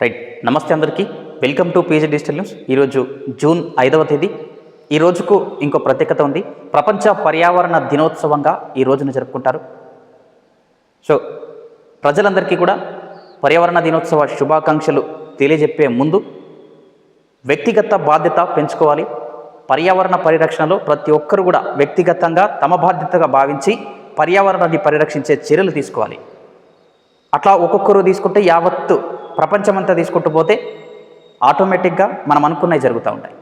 Right. నమస్తే అందరికీ, welcome to PG digital news. ఈరోజు జూన్ 5వ తేదీ. ఈ రోజుకు ఇంకో ప్రత్యేకత ఉంది. ప్రపంచ పర్యావరణ దినోత్సవంగా ఈ రోజును జరుపుకుంటారు. సో ప్రజలందరికీ కూడా పర్యావరణ దినోత్సవ శుభాకాంక్షలు తెలియజెప్పే ముందు వ్యక్తిగత బాధ్యత పెంచుకోవాలి. పర్యావరణ పరిరక్షణలో ప్రతి ఒక్కరు కూడా వ్యక్తిగతంగా తమ బాధ్యతగా భావించి పర్యావరణాన్ని పరిరక్షించే చర్యలు తీసుకోవాలి. అట్లా ఒక్కొక్కరు తీసుకుంటే యావత్తు ప్రపంచమంతా తీసుకుంటూ పోతే ఆటోమేటిక్గా మనం అనుకున్నవి జరుగుతూ ఉంటాయి.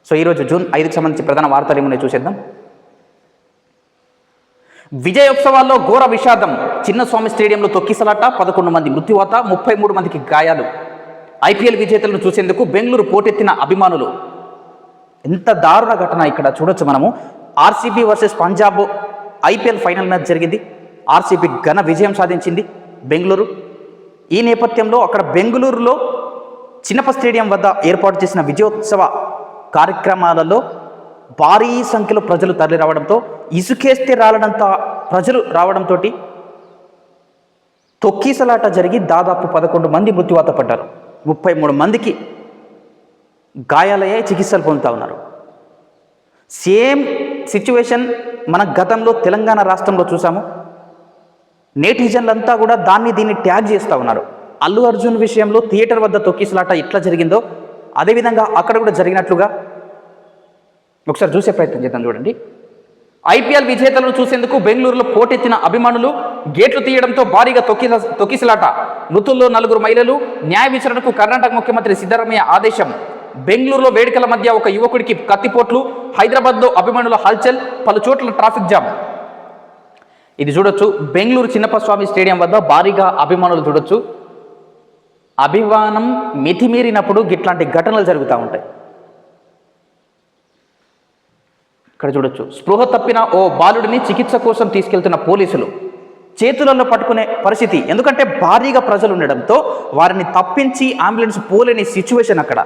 సో ఈరోజు జూన్ 5కి సంబంధించి ప్రధాన వార్తలు ఏమున్నాయో చూసేద్దాం. విజయోత్సవాల్లో ఘోర విషాదం. చిన్నస్వామి స్టేడియంలో తొక్కిసలాట, 11 మంది మృత్యువాత, 33 మందికి గాయాలు. ఐపీఎల్ విజేతలను చూసేందుకు బెంగళూరు పోటెత్తిన అభిమానులు. ఎంత దారుణ ఘటన ఇక్కడ చూడొచ్చు మనము. RCB versus Punjab IPL final match జరిగింది. ఆర్సీబీ ఘన విజయం సాధించింది బెంగళూరు. ఈ నేపథ్యంలో అక్కడ బెంగళూరులో చిన్నప్ప స్టేడియం వద్ద ఏర్పాటు చేసిన విజయోత్సవ కార్యక్రమాలలో భారీ సంఖ్యలో ప్రజలు తరలి రావడంతో, ఇసుకేస్తే రాలడంత ప్రజలు రావడంతో తొక్కిసలాట జరిగి దాదాపు 11 మంది మృత్యువాత పడ్డారు. 33 మందికి గాయాలయ్యాయి, చికిత్సలు పొందుతూ ఉన్నారు. సేమ్ సిచ్యువేషన్ మన గతంలో తెలంగాణ రాష్ట్రంలో చూసాము. నేటిజన్లంతా కూడా దీన్ని ట్యాగ్ చేస్తూ ఉన్నారు. అల్లు అర్జున్ విషయంలో థియేటర్ వద్ద తొక్కిసలాట ఎట్లా జరిగిందో అదేవిధంగా అక్కడ కూడా జరిగినట్లుగా ఒకసారి చూసే ప్రయత్నం చేద్దాం. చూడండి. ఐపీఎల్ విజేతలను చూసేందుకు బెంగళూరులో పోటెత్తిన అభిమానులు. గేట్లు తీయడంతో భారీగా తొక్కిసలాట. మృతుల్లో 4 మహిళలు. న్యాయ విచారణకు కర్ణాటక ముఖ్యమంత్రి సిద్ధరామయ్య ఆదేశం. బెంగళూరులో వేడుకల మధ్య ఒక యువకుడికి కత్తిపోట్లు. హైదరాబాద్లో అభిమానుల హల్చల్, పలు చోట్ల ట్రాఫిక్ జామ్. ఇది చూడొచ్చు. బెంగళూరు చిన్నప్పస్వామి స్టేడియం వద్ద భారీగా అభిమానులు చూడొచ్చు. అభిమానం మితిమీరినప్పుడు ఇట్లాంటి ఘటనలు జరుగుతూ ఉంటాయి. ఇక్కడ చూడొచ్చు. స్పృహ తప్పిన ఓ బాలుడిని చికిత్స కోసం తీసుకెళ్తున్న పోలీసులు. చేతులలో పట్టుకునే పరిస్థితి, ఎందుకంటే భారీగా ప్రజలు ఉండడంతో వారిని తప్పించి అంబులెన్స్ పోలేని సిచ్యువేషన్. అక్కడ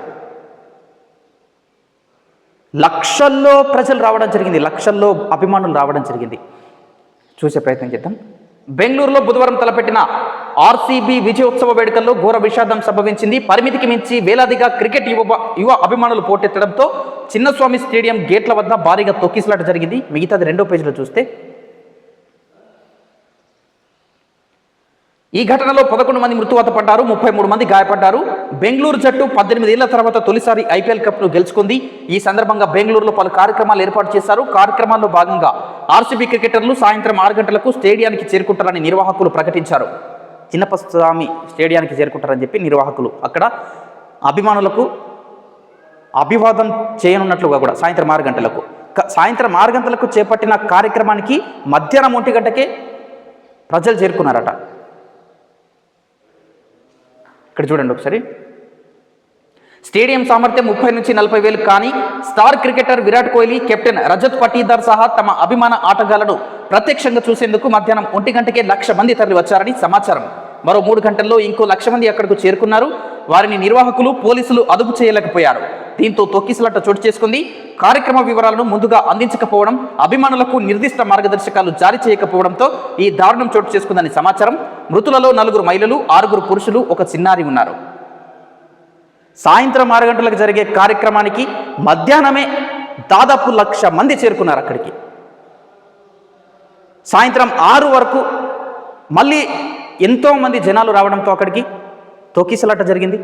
లక్షల్లో ప్రజలు రావడం జరిగింది, లక్షల్లో అభిమానులు రావడం జరిగింది. చూసే ప్రయత్నం చేద్దాం. బెంగళూరులో బుధవారం తలపెట్టిన ఆర్సీబీ విజయోత్సవ వేడుకల్లో ఘోర విషాదం సంభవించింది. పరిమితికి మించి వేలాదిగా క్రికెట్ యువ అభిమానులు పోటెత్తడంతో చిన్నస్వామి స్టేడియం గేట్ల వద్ద భారీగా తొక్కిసలాట జరిగింది. మిగతాది 2వ పేజీలో చూస్తే ఈ ఘటనలో 11 మంది మృత్యువాత పడ్డారు, 33 మంది గాయపడ్డారు. బెంగళూరు జట్టు 18 ఏళ్ల తర్వాత తొలిసారి ఐపీఎల్ కప్ను గెలుచుకుంది. ఈ సందర్భంగా బెంగళూరులో పలు కార్యక్రమాలు ఏర్పాటు చేశారు. కార్యక్రమాల్లో భాగంగా ఆర్సీబీ క్రికెటర్లు సాయంత్రం 6 గంటలకు స్టేడియానికి చేరుకుంటారని నిర్వాహకులు ప్రకటించారు. చిన్నప్పస్వామి స్టేడియానికి చేరుకుంటారని చెప్పి నిర్వాహకులు అక్కడ అభిమానులకు అభివాదం చేయనున్నట్లుగా కూడా సాయంత్రం 6 గంటలకు. సాయంత్రం 6 గంటలకు చేపట్టిన కార్యక్రమానికి మధ్యాహ్నం 1 గంటకే ప్రజలు చేరుకున్నారట. ఇక్కడ చూడండి ఒకసారి. స్టేడియం సామర్థ్యం 30 నుంచి 40 వేలు. కానీ star cricketer Virat Kohli, captain Rajat Patidar సహా తమ అభిమాన ఆటగాళ్లను ప్రత్యక్షంగా చూసేందుకు మధ్యాహ్నం 1 గంటకే 1,00,000 మంది తరలి వచ్చారని సమాచారం. మరో 3 గంటల్లో ఇంకో 1,00,000 మంది అక్కడకు చేరుకున్నారు. వారిని నిర్వాహకులు, పోలీసులు అదుపు చేయలేకపోయారు. దీంతో తొక్కిసలాట చోటు చేసుకుంది. కార్యక్రమ వివరాలను ముందుగా అందించకపోవడం, అభిమానులకు నిర్దిష్ట మార్గదర్శకాలు జారీ చేయకపోవడంతో ఈ దారుణం చోటు చేసుకుందని సమాచారం. మృతులలో 4 మహిళలు, 6 పురుషులు, 1 చిన్నారి ఉన్నారు. సాయంత్రం 6 గంటలకు జరిగే కార్యక్రమానికి మధ్యాహ్నమే దాదాపు 1,00,000 మంది చేరుకున్నారు అక్కడికి. సాయంత్రం 6 వరకు మళ్ళీ ఎంతో మంది జనాలు రావడంతో అక్కడికి తొక్కిసలాట జరిగింది.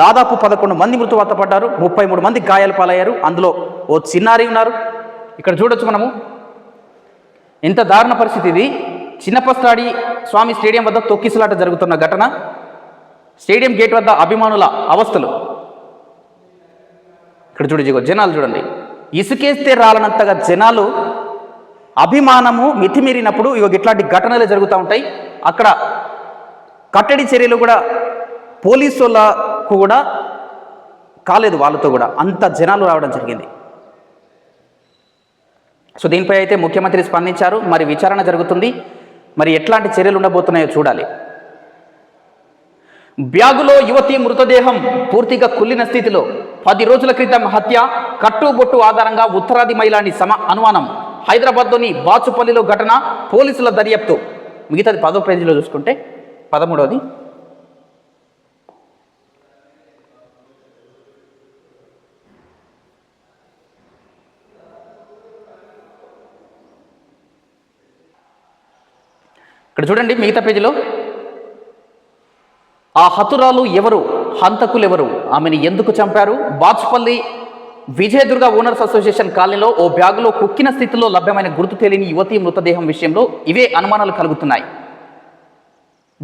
దాదాపు 11 మంది మృత్యువాత పడ్డారు, 33 మంది గాయాల పాలయ్యారు. అందులో ఓ చిన్నారి ఉన్నారు. ఇక్కడ చూడొచ్చు మనము. ఎంత దారుణ పరిస్థితి ఇది. చిన్నప్ప స్వామి స్టేడియం వద్ద తొక్కిసలాట జరుగుతున్న ఘటన. స్టేడియం గేట్ వద్ద అభిమానుల అవస్థలు. ఇక్కడ చూడండి, జనాలు చూడండి. ఇసుకేస్తే రాలనంతగా జనాలు. అభిమానము మితిమీరినప్పుడు ఇట్లాంటి ఘటనలు జరుగుతూ ఉంటాయి. అక్కడ కట్టడి చర్యలు కూడా పోలీసులకు కూడా కాలేదు, వాళ్ళతో కూడా అంత జనాలు రావడం జరిగింది. సో దీనిపై అయితే ముఖ్యమంత్రి స్పందించారు. మరి విచారణ జరుగుతుంది. మరి ఎట్లాంటి చర్యలు ఉండబోతున్నాయో చూడాలి. బ్యాగులో యువతి మృతదేహం పూర్తిగా కుళ్ళిన స్థితిలో. 10 రోజుల క్రితం హత్య. కట్టుబొట్టు ఆధారంగా ఉత్తరాది మహిళని అనుమానం. హైదరాబాద్లోని బాచుపల్లిలో ఘటన. పోలీసుల దర్యాప్తు. మిగతాది 10వ పేజీలో చూసుకుంటే 13వది. ఇక్కడ చూడండి మిగతా పేజీలో, ఆ హతురాలు ఎవరు, హంతకులు ఎవరు, ఆమెను ఎందుకు చంపారు? బాచుపల్లి విజయదుర్గ ఓనర్స్ అసోసియేషన్ కాలనీలో ఓ బ్యాగులో కుక్కిన స్థితిలో లభ్యమైన గుర్తు తెలియని యువతి మృతదేహం విషయంలో ఇవే అనుమానాలు కలుగుతున్నాయి.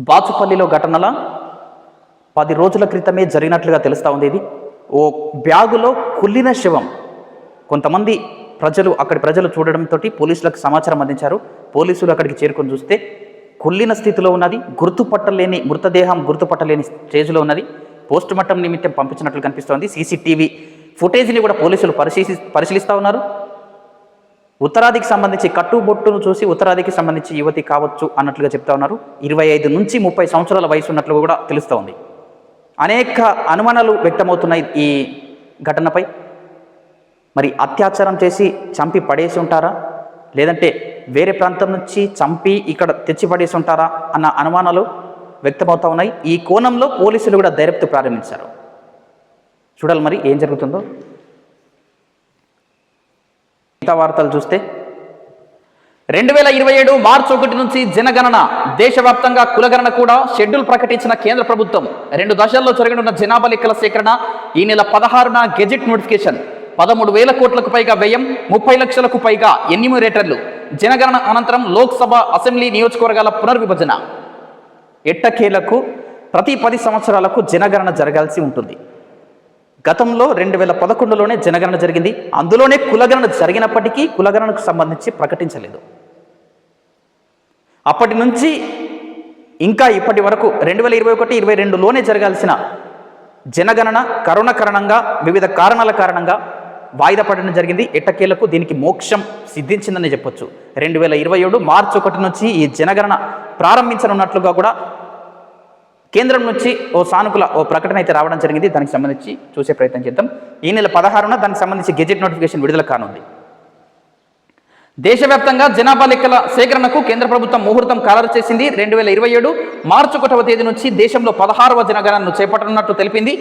బాచుపల్లిలో ఘటనల 10 రోజుల క్రితమే జరిగినట్లుగా తెలుస్తూ ఉంది. ఇది ఓ బ్యాగులో కుళ్ళిన శవం. కొంతమంది అక్కడి ప్రజలు చూడడంతో పోలీసులకు సమాచారం అందించారు. పోలీసులు అక్కడికి చేరుకొని చూస్తే కుళ్ళిన స్థితిలో ఉన్నది, మృతదేహం గుర్తుపట్టలేని స్టేజ్లో ఉన్నది. పోస్ట్ మార్టం నిమిత్తం పంపించినట్లు కనిపిస్తోంది. సీసీటీవీ ఫుటేజ్ని కూడా పోలీసులు పరిశీలిస్తూ ఉన్నారు. ఉత్తరాదికి సంబంధించి కట్టుబొట్టును చూసి ఉత్తరాదికి సంబంధించి యువతి కావచ్చు అన్నట్లుగా చెప్తా ఉన్నారు. 25 నుంచి 30 సంవత్సరాల వయసు ఉన్నట్లు కూడా తెలుస్తూ ఉంది. అనేక అనుమానాలు వ్యక్తమవుతున్నాయి ఈ ఘటనపై. మరి అత్యాచారం చేసి చంపి పడేసి ఉంటారా, లేదంటే వేరే ప్రాంతం నుంచి చంపి ఇక్కడ తెచ్చి పడేసి ఉంటారా అన్న అనుమానాలు వ్యక్తమవుతూ ఉన్నాయి. ఈ కోణంలో పోలీసులు కూడా దర్యాప్తు ప్రారంభించారు. చూడాలి మరి ఏం జరుగుతుందో. మిగతా వార్తలు చూస్తే 2027 మార్చి 1 నుంచి జనగణన, దేశవ్యాప్తంగా కులగణన కూడా షెడ్యూల్ ప్రకటించిన కేంద్ర ప్రభుత్వం. 2 దశల్లో జరగనున్న జనాభా లెక్కల సేకరణ ఈ నెల 16న గెజెట్ నోటిఫికేషన్. 13,000 కోట్లకు పైగా వ్యయం, 30 లక్షలకు పైగా ఎన్యూమరేటర్లు. జనగణన అనంతరం లోక్సభ, అసెంబ్లీ నియోజకవర్గాల పునర్విభజన. ఎట్టకేలకు ప్రతి 10 సంవత్సరాలకు జనగణన జరగాల్సి ఉంటుంది. గతంలో 2011లోనే జనగణన జరిగింది. అందులోనే కులగణన జరిగినప్పటికీ కులగణనకు సంబంధించి ప్రకటించలేదు. అప్పటి నుంచి ఇంకా ఇప్పటి వరకు 2021-22లోనే జరగాల్సిన జనగణన కరోనా కారణంగా, వివిధ కారణాల కారణంగా వాయిదా పడడం జరిగింది. ఎట్టకేలకు దీనికి మోక్షం సిద్ధించిందని చెప్పొచ్చు. 2027 మార్చి 1 నుంచి ఈ జనగణన ప్రారంభించనున్నట్లుగా కూడా కేంద్రం నుంచి ఓ ప్రకటన అయితే రావడం జరిగింది. దానికి సంబంధించి చూసే ప్రయత్నం చేద్దాం. ఈ నెల 16న దానికి సంబంధించి గెజెట్ నోటిఫికేషన్ విడుదల కానుంది. దేశవ్యాప్తంగా జనాభా లెక్కల సేకరణకు కేంద్ర ప్రభుత్వం ముహూర్తం ఖరారు చేసింది. 2027 మార్చి 1వ తేదీ నుంచి దేశంలో 16వ జనగణనను చేపట్టనున్నట్టు తెలిపింది.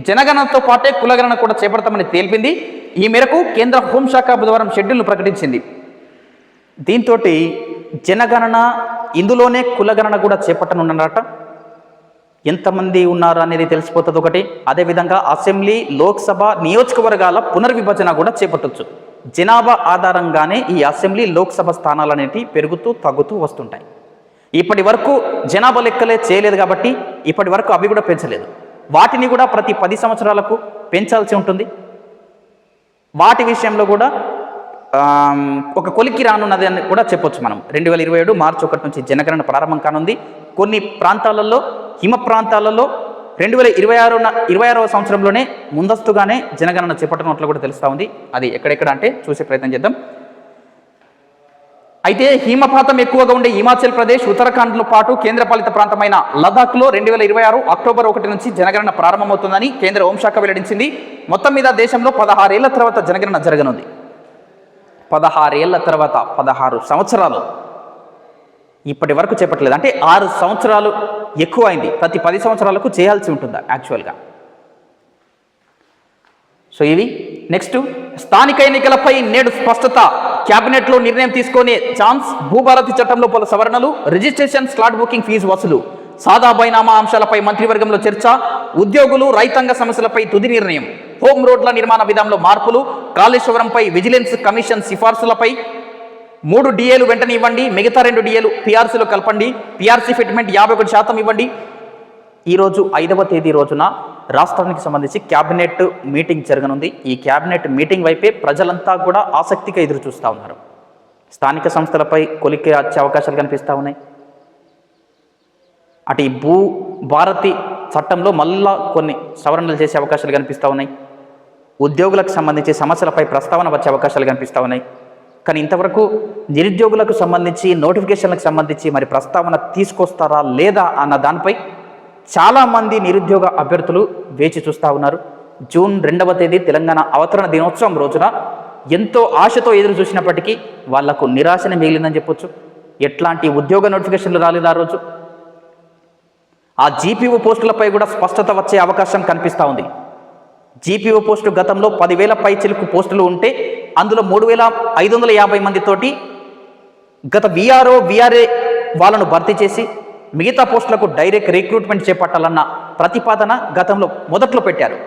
జనగణనతో పాటే కులగణన కూడా చేపడతామని తెలిపింది. ఈ మేరకు కేంద్ర హోంశాఖ బుధవారం షెడ్యూల్ను ప్రకటించింది. దీంతో జనగణన ఇందులోనే కులగణన కూడా చేపట్టనున్నారట. ఎంతమంది ఉన్నారు అనేది తెలిసిపోతుంది ఒకటి. అదేవిధంగా అసెంబ్లీ, లోక్సభ, నియోజకవర్గాల పునర్విభజన కూడా చేపట్టవచ్చు. జనాభా ఆధారంగానే ఈ అసెంబ్లీ, లోక్సభ స్థానాలు అనేవి పెరుగుతూ తగ్గుతూ వస్తుంటాయి. ఇప్పటి వరకు జనాభా లెక్కలే చేయలేదు కాబట్టి ఇప్పటి వరకు అవి కూడా పెంచలేదు. వాటిని కూడా ప్రతి 10 సంవత్సరాలకు పెంచాల్సి ఉంటుంది. వాటి విషయంలో కూడా ఒక కొలిక్కి రానున్నది అని కూడా చెప్పొచ్చు మనం. 2027 మార్చి 1 నుంచి జనగణన ప్రారంభం కానుంది. కొన్ని ప్రాంతాలలో, హిమ ప్రాంతాలలో 2026వ సంవత్సరంలోనే ముందస్తుగానే జనగణన చేపట్టనున్నట్లు కూడా తెలుస్తూ ఉంది. అది ఎక్కడెక్కడ అంటే చూసే ప్రయత్నం చేద్దాం. అయితే హిమపాతం ఎక్కువగా ఉండే హిమాచల్ ప్రదేశ్, ఉత్తరాఖండ్లో పాటు కేంద్రపాలిత ప్రాంతమైన లదాఖ్లో 2026 అక్టోబర్ 1 నుంచి జనగణన ప్రారంభమవుతుందని కేంద్ర హోంశాఖ వెల్లడించింది. మొత్తం మీద దేశంలో 16 ఏళ్ల తర్వాత జనగణన జరగనుంది. 16 ఏళ్ల తర్వాత, 16 సంవత్సరాలు ఇప్పటి వరకు చేపట్టలేదు. అంటే 6 సంవత్సరాలు ఎక్కువ అయింది. ప్రతి 10 సంవత్సరాలకు చేయాల్సి ఉంటుందా యాక్చువల్గా. సో ఇది నెక్స్ట్, స్థానిక ఎన్నికలపై నేడు స్పష్టత. క్యాబినెట్లో నిర్ణయం తీసుకునే ఛాన్స్. భూభారతి చట్టంలో పలు సవరణలు. రిజిస్ట్రేషన్, స్లాట్ బుకింగ్ ఫీజు వసూలు. సాదా బైనామా అంశాలపై మంత్రివర్గంలో చర్చ. ఉద్యోగులు, రైతాంగ సమస్యలపై తుది నిర్ణయం. హోం రోడ్ల నిర్మాణ విధానంలో మార్పులు. కాళేశ్వరంపై విజిలెన్స్ కమిషన్ సిఫార్సులపై 3 డిఏలు వెంటనే ఇవ్వండి, మిగతా 2 డిఏలు పిఆర్సీలో కలపండి. పిఆర్సీ ఫిట్మెంట్ 51% ఇవ్వండి. ఈరోజు 5వ తేదీ రోజున రాష్ట్రానికి సంబంధించి క్యాబినెట్ మీటింగ్ జరగనుంది. ఈ క్యాబినెట్ మీటింగ్ వైపే ప్రజలంతా కూడా ఆసక్తిగా ఎదురు చూస్తూ ఉన్నారు. స్థానిక సంస్థలపై కొలిక్కి వచ్చే అవకాశాలు కనిపిస్తూ ఉన్నాయి. అటు ఈ భూ భారతి చట్టంలో మళ్ళా కొన్ని సవరణలు చేసే అవకాశాలు కనిపిస్తూ ఉన్నాయి. ఉద్యోగులకు సంబంధించి సమస్యలపై ప్రస్తావన వచ్చే అవకాశాలు కనిపిస్తూ ఉన్నాయి. కానీ ఇంతవరకు నిరుద్యోగులకు సంబంధించి, నోటిఫికేషన్లకు సంబంధించి మరి ప్రస్తావన తీసుకొస్తారా లేదా అన్న దానిపై చాలామంది నిరుద్యోగ అభ్యర్థులు వేచి చూస్తూ ఉన్నారు. జూన్ 2వ తేదీ తెలంగాణ అవతరణ దినోత్సవం రోజున ఎంతో ఆశతో ఎదురు చూసినప్పటికీ వాళ్లకు నిరాశనే మిగిలిందని చెప్పొచ్చు. ఎట్లాంటి ఉద్యోగ నోటిఫికేషన్లు రాలేదు ఆ రోజు. ఆ జీపీఓ పోస్టులపై కూడా స్పష్టత వచ్చే అవకాశం కనిపిస్తూ ఉంది. జీపీఓ పోస్టు గతంలో 10,000 పైచిలుకు పోస్టులు ఉంటే అందులో 3,550 మందితోటి గత విఆర్ఏ వాళ్ళను భర్తీ చేసి మిగతా పోస్టులకు డైరెక్ట్ రిక్రూట్మెంట్ చేపట్టాలన్న ప్రతిపాదన గతంలో మొదట్లో పెట్టారు.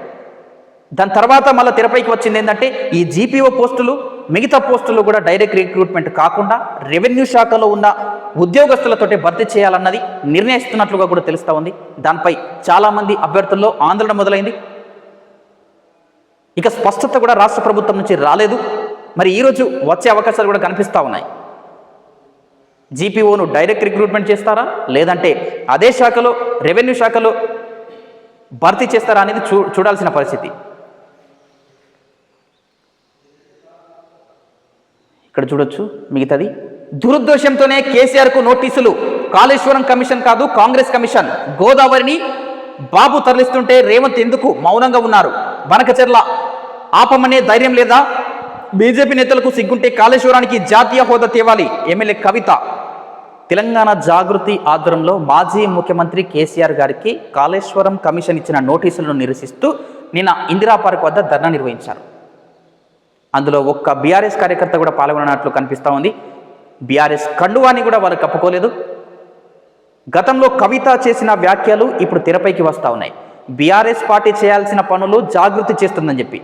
దాని తర్వాత మళ్ళీ తెరపైకి వచ్చింది ఏంటంటే ఈ జీపీఓ పోస్టులు మిగతా పోస్టులు కూడా డైరెక్ట్ రిక్రూట్మెంట్ కాకుండా రెవెన్యూ శాఖలో ఉన్న ఉద్యోగస్తులతోటి భర్తీ చేయాలన్నది నిర్ణయిస్తున్నట్లుగా కూడా తెలుస్తూ ఉంది. దానిపై చాలామంది అభ్యర్థుల్లో ఆందోళన మొదలైంది. ఇక స్పష్టత కూడా రాష్ట్ర ప్రభుత్వం నుంచి రాలేదు. మరి ఈరోజు వచ్చే అవకాశాలు కూడా కనిపిస్తూ ఉన్నాయి. జీపీఓను డైరెక్ట్ రిక్రూట్మెంట్ చేస్తారా, లేదంటే అదే శాఖలో రెవెన్యూ శాఖలో భర్తీ చేస్తారా అనేది చూడాల్సిన పరిస్థితి. ఇక్కడ చూడొచ్చు మిగతాది. దురుద్దేశంతోనే కేసీఆర్కు నోటీసులు, కాళేశ్వరం కమిషన్ కాదు కాంగ్రెస్ కమిషన్, గోదావరిని బాబు తరలిస్తుంటే రేవంత్ ఎందుకు మౌనంగా ఉన్నారు, బనకచెర్ల ఆపమనే ధైర్యం లేదా, బీజేపీ నేతలకు సిగ్గుంటే కాళేశ్వరానికి జాతీయ హోదా తేవాలి, ఎమ్మెల్యే కవిత. తెలంగాణ జాగృతి ఆధ్వర్యంలో మాజీ ముఖ్యమంత్రి కేసీఆర్ గారికి కాళేశ్వరం కమిషన్ ఇచ్చిన నోటీసులను నిరసిస్తూ నిన్న ఇందిరా పార్క్ వద్ద ధర్నా నిర్వహించారు. అందులో ఒక్క బీఆర్ఎస్ కార్యకర్త కూడా పాల్గొన్నట్లు కనిపిస్తూ ఉంది. బీఆర్ఎస్ కండువాని కూడా వాళ్ళు కప్పుకోలేదు. గతంలో కవిత చేసిన వ్యాఖ్యలు ఇప్పుడు తెరపైకి వస్తూ ఉన్నాయి. బీఆర్ఎస్ పార్టీ చేయాల్సిన పనులు జాగృతి చేస్తుందని చెప్పి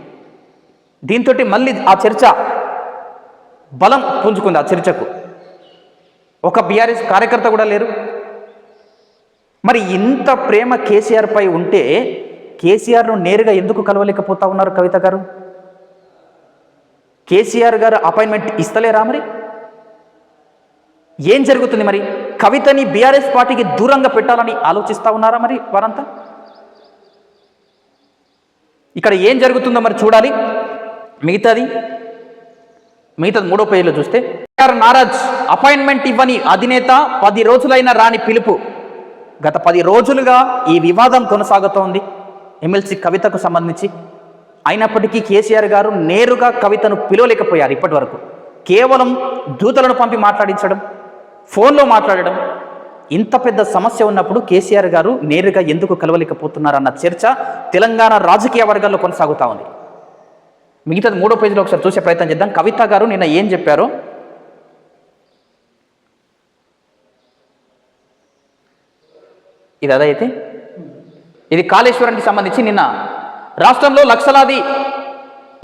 దీంతో మళ్ళీ ఆ చర్చ బలం పుంజుకుంది. ఆ చర్చకు ఒక బీఆర్ఎస్ కార్యకర్త కూడా లేరు. మరి ఇంత ప్రేమ కేసీఆర్ పై ఉంటే కేసీఆర్ను నేరుగా ఎందుకు కలవలేకపోతా ఉన్నారు కవిత గారు? కేసీఆర్ గారు అపాయింట్మెంట్ ఇస్తలేరా? మరి ఏం జరుగుతుంది? మరి కవితని బీఆర్ఎస్ పార్టీకి దూరంగా పెట్టాలని ఆలోచిస్తూ ఉన్నారా మరి వారంతా? ఇక్కడ ఏం జరుగుతుందో మరి చూడాలి. మిగతాది మూడో పేజీలో చూస్తే నారాజ్ అపాయింట్మెంట్ ఇవ్వని అధినేత 10 రోజులైన రాని పిలుపు. గత 10 రోజులుగా ఈ వివాదం కొనసాగుతోంది ఎమ్మెల్సీ కవితకు సంబంధించి. అయినప్పటికీ కేసీఆర్ గారు నేరుగా కవితను పిలవలేకపోయారు. ఇప్పటి వరకు కేవలం దూతలను పంపి మాట్లాడించడం, ఫోన్లో మాట్లాడడం. ఇంత పెద్ద సమస్య ఉన్నప్పుడు కేసీఆర్ గారు నేరుగా ఎందుకు కలవలేకపోతున్నారన్న చర్చ తెలంగాణ రాజకీయ వర్గాల్లో కొనసాగుతూ ఉంది. మిగతాది మూడో పేజీలో ఒకసారి చూసే ప్రయత్నం చేద్దాం. కవిత గారు నిన్న ఏం చెప్పారో ఇది అదైతే ఇది కాళేశ్వరానికి సంబంధించి నిన్న రాష్ట్రంలో లక్షలాది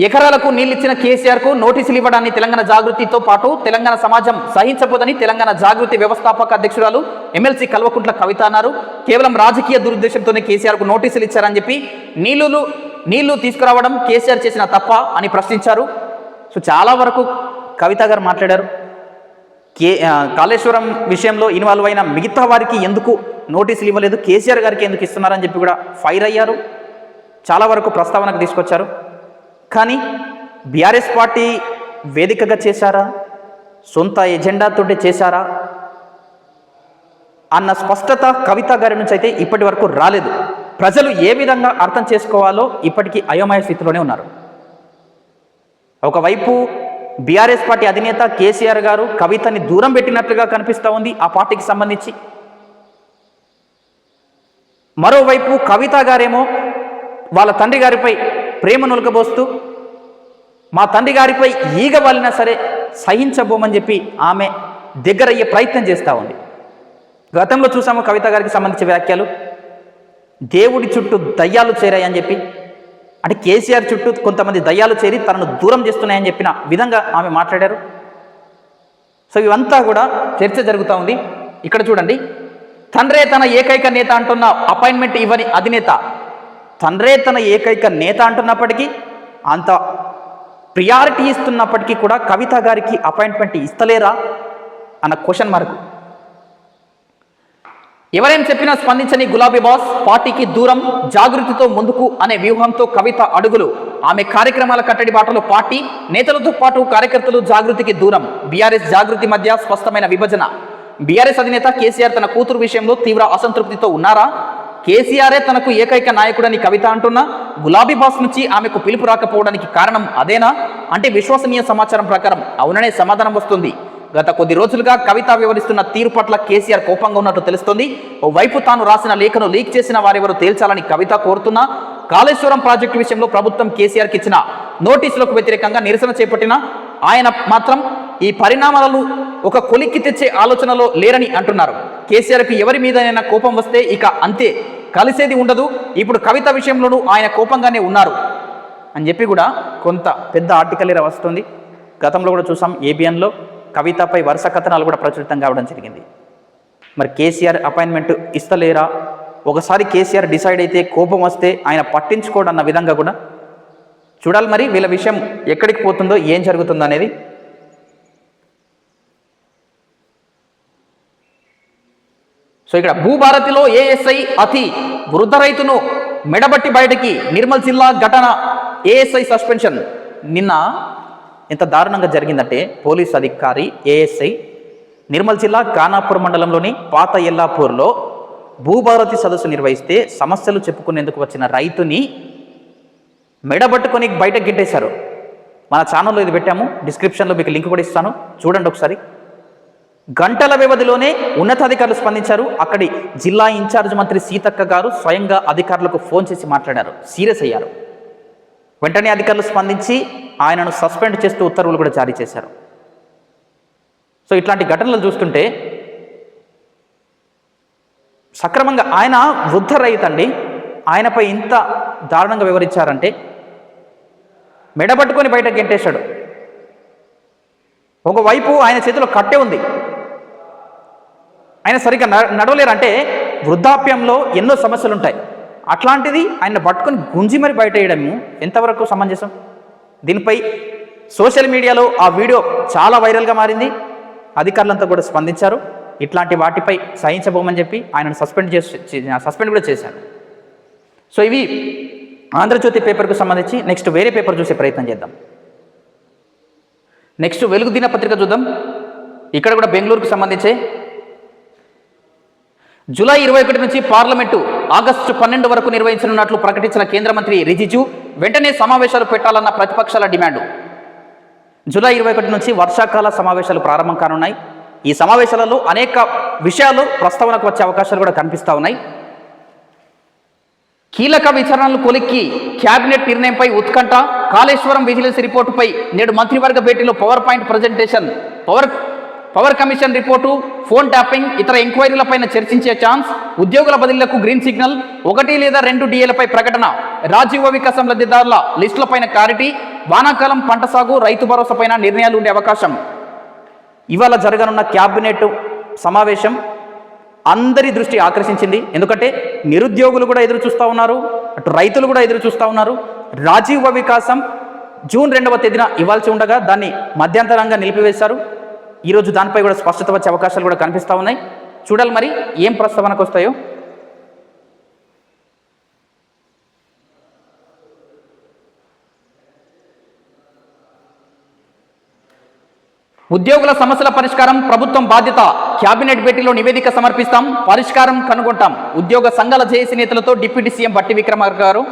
ఎకరాలకు నీళ్ళిచ్చిన కేసీఆర్కు నోటీసులు ఇవ్వడాన్ని తెలంగాణ జాగృతితో పాటు తెలంగాణ సమాజం సహించబోదని తెలంగాణ జాగృతి వ్యవస్థాపక అధ్యక్షురాలు ఎమ్మెల్సీ కల్వకుంట్ల కవిత అన్నారు. కేవలం రాజకీయ దురుద్దేశంతోనే కేసీఆర్కు నోటీసులు ఇచ్చారని చెప్పి నీళ్లు తీసుకురావడం కేసీఆర్ చేసిన తప్ప అని ప్రశ్నించారు. సో చాలా వరకు కవిత గారు మాట్లాడారు. కాళేశ్వరం విషయంలో ఇన్వాల్వ్ అయిన మిగతా వారికి ఎందుకు నోటీసులు ఇవ్వలేదు, కేసీఆర్ గారికి ఎందుకు ఇస్తున్నారని చెప్పి కూడా ఫైర్ అయ్యారు. చాలా వరకు ప్రస్తావనకు తీసుకొచ్చారు. కానీ బీఆర్ఎస్ పార్టీ వేదికగా చేశారా, సొంత ఎజెండాతో చేశారా అన్న స్పష్టత కవిత గారి నుంచి అయితే ఇప్పటి వరకు రాలేదు. ప్రజలు ఏ విధంగా అర్థం చేసుకోవాలో ఇప్పటికీ అయోమయ స్థితిలోనే ఉన్నారు. ఒకవైపు బీఆర్ఎస్ పార్టీ అధినేత కేసీఆర్ గారు కవితని దూరం పెట్టినట్లుగా కనిపిస్తూ ఉంది ఆ పార్టీకి సంబంధించి. మరోవైపు కవిత గారేమో వాళ్ళ తండ్రి గారిపై ప్రేమ నొలకబోస్తూ మా తండ్రి గారిపై ఈగ వాలినా సరే సహించబోమని చెప్పి ఆమె దగ్గరయ్యే ప్రయత్నం చేస్తూ ఉంది. గతంలో చూసాము కవిత గారికి సంబంధించిన వ్యాఖ్యలు. దేవుడి చుట్టూ దయ్యాలు చేరాయని చెప్పి, అంటే కేసీఆర్ చుట్టూ కొంతమంది దయ్యాలు చేరి తనను దూరం చేస్తున్నాయని చెప్పిన విధంగా ఆమె మాట్లాడారు. సో ఇవంతా కూడా చర్చ జరుగుతూ ఉంది. ఇక్కడ చూడండి, తండ్రే తన ఏకైక నేత అంటున్న అపాయింట్మెంట్ ఇవ్వని అధినేత. తండ్రే తన ఏకైక నేత అంటున్నప్పటికీ, అంత ప్రియారిటీ ఇస్తున్నప్పటికీ కూడా కవిత గారికి అపాయింట్మెంట్ ఇస్తలేరా అన్న క్వశ్చన్ మార్కు. ఎవరేం చెప్పినా స్పందించని గులాబీ బాస్, పార్టీకి దూరం, జాగృతితో ముందుకు అనే వ్యూహంతో కవిత అడుగులు. ఆమె కార్యక్రమాల కట్టడి బాటలో పార్టీ నేతలతో పాటు కార్యకర్తలు జాగృతికి దూరం. బీఆర్ఎస్ జాగృతి మధ్య స్పష్టమైన విభజన. బీఆర్ఎస్ అధినేత కేసీఆర్ తన కూతురు విషయంలో తీవ్ర అసంతృప్తితో ఉన్నారా? కేసీఆరే తనకు ఏకైక నాయకుడని కవిత అంటున్నా గులాబీ బాస్ నుంచి ఆమెకు పిలుపు రాకపోవడానికి కారణం అదేనా అంటే విశ్వసనీయ సమాచారం ప్రకారం అవుననే సమాధానం వస్తుంది. గత కొద్ది రోజులుగా కవిత వివరిస్తున్న తీరు పట్ల కేసీఆర్ కోపంగా ఉన్నట్టు తెలుస్తోంది. ఓవైపు తాను రాసిన లేఖను లీక్ చేసిన వారెవరూ తేల్చాలని కవిత కోరుతున్నా, కాళేశ్వరం ప్రాజెక్టు విషయంలో ప్రభుత్వం కేసీఆర్కి ఇచ్చిన నోటీసులకు వ్యతిరేకంగా నిరసన చేపట్టిన ఆయన మాత్రం ఈ పరిణామాలను ఒక కొలిక్కి తెచ్చే ఆలోచనలో లేరని అంటున్నారు. కేసీఆర్కి ఎవరి మీదైనా కోపం వస్తే ఇక అంతే, కలిసేది ఉండదు. ఇప్పుడు కవిత విషయంలోనూ ఆయన కోపంగానే ఉన్నారు అని చెప్పి కూడా కొంత పెద్ద ఆర్టికల్ ఇలా వస్తుంది. గతంలో కూడా చూసాం, ఏబిఎన్లో కవితపై వరుస కథనాలు కూడా ప్రచురితం కావడం జరిగింది. మరి కేసీఆర్ అపాయింట్మెంట్ ఇస్తలేరా, ఒకసారి కేసీఆర్ డిసైడ్ అయితే కోపం వస్తే ఆయన పట్టించుకోడు అన్న విధంగా కూడా చూడాలి. మరి వీళ్ళ విషయం ఎక్కడికి పోతుందో, ఏం జరుగుతుందో అనేది. సో ఇక్కడ భూభారతిలో ఏఎస్ఐ అతి వృద్ధ రైతును మెడబట్టి బయటకి, నిర్మల్ జిల్లా ఘటన, ఏఎస్ఐ సస్పెన్షన్. నిన్న ఎంత దారుణంగా జరిగిందంటే, పోలీస్ అధికారి ఏఎస్ఐ నిర్మల్ జిల్లా ఖానాపూర్ మండలంలోని పాత ఎల్లాపూర్లో భూభారతి సదస్సు నిర్వహిస్తే సమస్యలు చెప్పుకునేందుకు వచ్చిన రైతుని మెడబట్టుకొని బయటకు గిట్టేశారు. మన ఛానల్లో ఇది పెట్టాము, డిస్క్రిప్షన్లో మీకు లింక్ కూడా ఇస్తాను, చూడండి ఒకసారి. గంటల వ్యవధిలోనే ఉన్నతాధికారులు స్పందించారు. అక్కడి జిల్లా ఇన్ఛార్జ్ మంత్రి సీతక్క గారు స్వయంగా అధికారులకు ఫోన్ చేసి మాట్లాడారు, సీరియస్ అయ్యారు. వెంటనే అధికారులు స్పందించి ఆయనను సస్పెండ్ చేస్తూ ఉత్తర్వులు కూడా జారీ చేశారు. సో ఇట్లాంటి ఘటనలు చూస్తుంటే సక్రమంగా ఆయన వృద్ధ రైతండి, ఆయనపై ఇంత దారుణంగా వివరించారంటే మెడబట్టుకొని బయటకు గెంటేశాడు. ఒకవైపు ఆయన చేతిలో కట్టె ఉంది, ఆయన సరిగ్గా నడవలేరంటే వృద్ధాప్యంలో ఎన్నో సమస్యలు ఉంటాయి. అట్లాంటిది ఆయన పట్టుకొని గుంజి మరి బయట వేయడము ఎంతవరకు సమంజసం? దీనిపై సోషల్ మీడియాలో ఆ వీడియో చాలా వైరల్గా మారింది. అధికారులంతా కూడా స్పందించారు. ఇట్లాంటి వాటిపై సహించబోమని చెప్పి ఆయనను సస్పెండ్ కూడా చేశారు. సో ఇవి ఆంధ్రజ్యోతి పేపర్కు సంబంధించి. నెక్స్ట్ వేరే పేపర్ చూసే ప్రయత్నం చేద్దాం. నెక్స్ట్ వెలుగు దినపత్రిక చూద్దాం. ఇక్కడ కూడా బెంగళూరుకు సంబంధించే జూలై 21 నుంచి పార్లమెంటు ఆగస్టు 12 వరకు నిర్వహించనున్నట్లు ప్రకటించిన కేంద్ర మంత్రి రిజిజు వెంటనే సమావేశాలు పెట్టాలన్న ప్రతిపక్షాల డిమాండు. జూలై 21 నుంచి వర్షాకాల సమావేశాలు ప్రారంభం కానున్నాయి. ఈ సమావేశాలలో అనేక విషయాలు ప్రస్తావనకు వచ్చే అవకాశాలు కూడా కనిపిస్తూ ఉన్నాయి. కీలక విచారణలు కొలిక్కి క్యాబినెట్ నిర్ణయంపై ఉత్కంఠ. కాళేశ్వరం విజిలెన్స్ రిపోర్టుపై నేడు మంత్రివర్గ భేటీలో power point presentation. Power commission report, phone tapping, ఇతర ఎంక్వైరీలపైన చర్చించే ఛాన్స్. ఉద్యోగుల బదిలీలకు గ్రీన్ సిగ్నల్. 1 లేదా 2 డిఏలపై ప్రకటన. రాజీవ వికాసం లబ్ధిదారుల లిస్టులపైన క్లారిటీ. వానాకాలం పంట సాగు, రైతు భరోసా పైన నిర్ణయాలు ఉండే అవకాశం. ఇవాళ జరగనున్న క్యాబినెట్ సమావేశం అందరి దృష్టి ఆకర్షించింది. ఎందుకంటే నిరుద్యోగులు కూడా ఎదురు చూస్తూ ఉన్నారు, అటు రైతులు కూడా ఎదురు చూస్తూ ఉన్నారు. రాజీవ వికాసం జూన్ 2వ తేదీన ఇవ్వాల్సి ఉండగా దాన్ని మధ్యంతరంగా నిలిపివేశారు. ఈరోజు దానిపై కూడా స్పష్టత వచ్చే అవకాశాలు కూడా కనిపిస్తూ ఉన్నాయి. చూడాలి మరి ఏం ప్రస్తావనకు వస్తాయో. ఉద్యోగుల సమస్యల పరిష్కారం ప్రభుత్వం బాధ్యత. క్యాబినెట్ భేటీలో నివేదిక సమర్పిస్తాం, పరిష్కారం కనుగొంటాం. ఉద్యోగ సంఘాల జేఏసీ నేతలతో డిప్యూటీ సీఎం బట్టి విక్రమార్క గారు.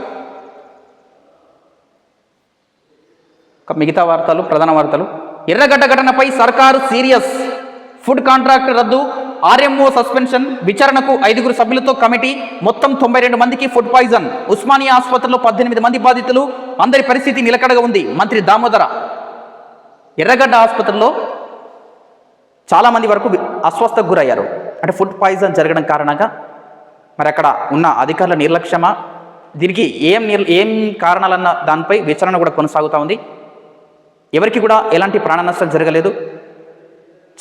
మిగతా వార్తలు, ప్రధాన వార్తలు. ఎర్రగడ్డ ఘటనపై సర్కారు సీరియస్. ఫుడ్ కాంట్రాక్ట్ రద్దు, ఆర్ఎంఓ సస్పెన్షన్. విచారణకు 5 సభ్యులతో కమిటీ. మొత్తం 92 మందికి ఫుడ్ పాయిజన్. ఉస్మానియా ఆసుపత్రిలో 18 మంది బాధితులు. అందరి పరిస్థితి నిలకడగా ఉంది. మంత్రి దామోదర. ఎర్రగడ్డ ఆసుపత్రిలో చాలామంది వరకు అస్వస్థకు గురయ్యారు. అంటే ఫుడ్ పాయిజన్ జరగడం కారణంగా మరి అక్కడ ఉన్న అధికారుల నిర్లక్ష్యమా, దీనికి ఏం కారణాలన్న దానిపై విచారణ కూడా కొనసాగుతూ ఉంది. ఎవరికి కూడా ఎలాంటి ప్రాణ నష్టం జరగలేదు.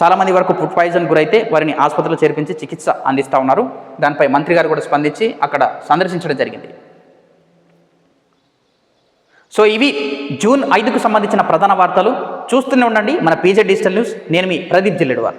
చాలామంది వరకు ఫుడ్ పాయిజన్ గురైతే వారిని ఆసుపత్రిలో చేర్పించి చికిత్స అందిస్తూ ఉన్నారు. దానిపై మంత్రి గారు కూడా స్పందించి అక్కడ సందర్శించడం జరిగింది. సో ఇవి జూన్ 5కు సంబంధించిన ప్రధాన వార్తలు. చూస్తూనే ఉండండి మన పీజే డిజిటల్ న్యూస్. నేను మీ ప్రదీప్ జిల్లెడ్వార్.